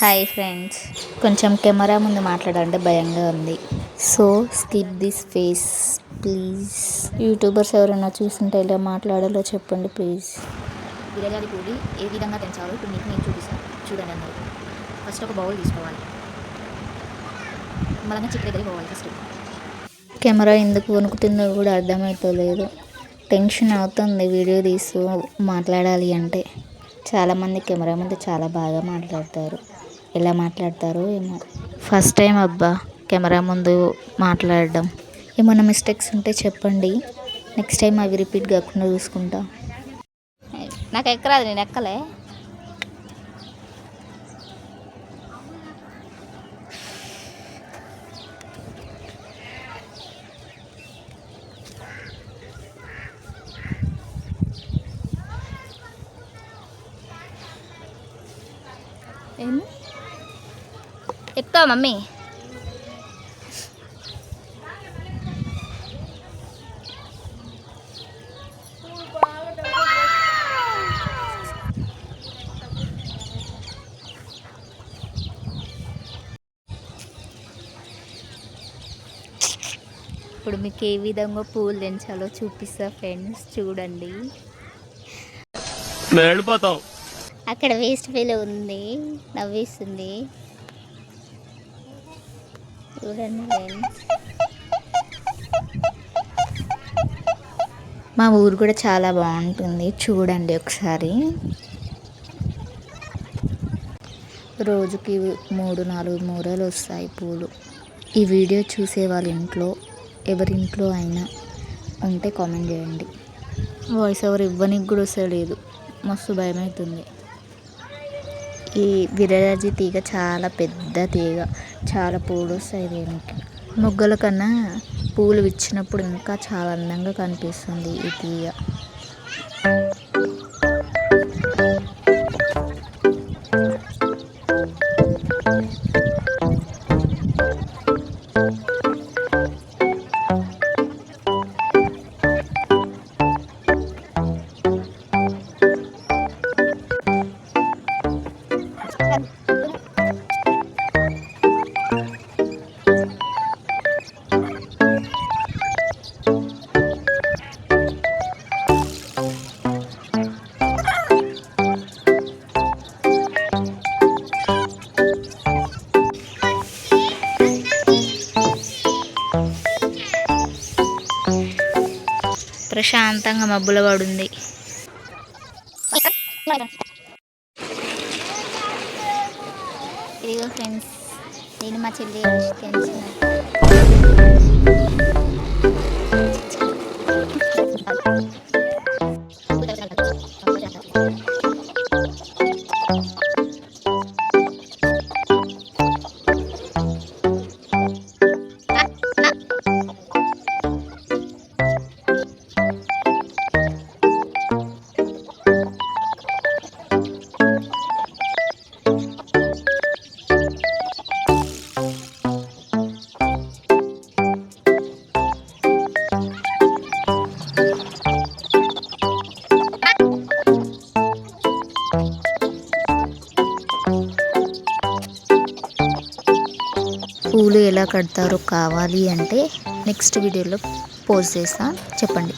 Hi friends, కొంచెం camera ముందు మాట్లాడాలంటే భయంగా ఉంది. So skip this face please. YouTubers ఎవరైనా చూస్తుంటే ఇలా మాట్లాడాలో చెప్పండి ప్లీజ్. విరజాది పూడి ఏ విధంగా పెంచాలో ఇప్పుడు మీకు నేను చూపిస్తాను, చూడండి అందరూ. ఫస్ట్ ఒక బౌల్ తీసుకోవాలి, మళ్ళీ చికెన్ దగ్గరికి పోవాలి. ఫస్ట్ కెమెరా ఎందుకు వణుకుతుందో కూడా అర్థమవుతలేదు. టెన్షన్ అవుతుంది వీడియో తీస్తూ మాట్లాడాలి అంటే. చాలామంది కెమెరా ముందు చాలా బాగా మాట్లాడతారు. ఎలా మాట్లాడతారో ఏమో. ఫస్ట్ టైం అబ్బా కెమెరా ముందు మాట్లాడడం. ఏమైనా మిస్టేక్స్ ఉంటే చెప్పండి, నెక్స్ట్ టైం అవి రిపీట్ కాకుండా చూసుకుంటా. నాకు ఎక్కరాదు, నేను ఎక్కలే. ఎక్కుతావా మమ్మీ? ఇప్పుడు మీకు ఏ విధంగా పూలు తెంచాలో చూపిస్తా ఫ్రెండ్స్, చూడండి. అక్కడ వేస్ట్ ఫీల్ ఉంది, నవ్విస్తుంది. చూడండి ఫ్రెండ్స్, మా ఊరు కూడా చాలా బాగుంటుంది, చూడండి ఒకసారి. రోజుకి 3-4 మూరలు వస్తాయి పూలు. ఈ వీడియో చూసే వాళ్ళ ఇంట్లో ఎవరింట్లో అయినా ఉంటే కామెంట్ చేయండి. వాయిస్ ఓవర్ ఇవ్వనికి కూడా వస్తలేదు, మస్తు భయం అవుతుంది. ఈ విరజాజి తీగ చాలా పెద్ద తీగ, చాలా పూలు వస్తాయి దీనికి. మొగ్గల కన్నా పూలు విచ్చినప్పుడు ఇంకా చాలా అందంగా కనిపిస్తుంది ఈ తీగ. ప్రశాంతంగా మబ్బుల పడుంది. ఇదిగో ఫ్రెండ్స్, నేను మా చెల్లి తెంచిన పూలు ఎలా కడతారో కావాలి అంటే నెక్స్ట్ వీడియోలో పోస్ట్ చేస్తా, చెప్పండి.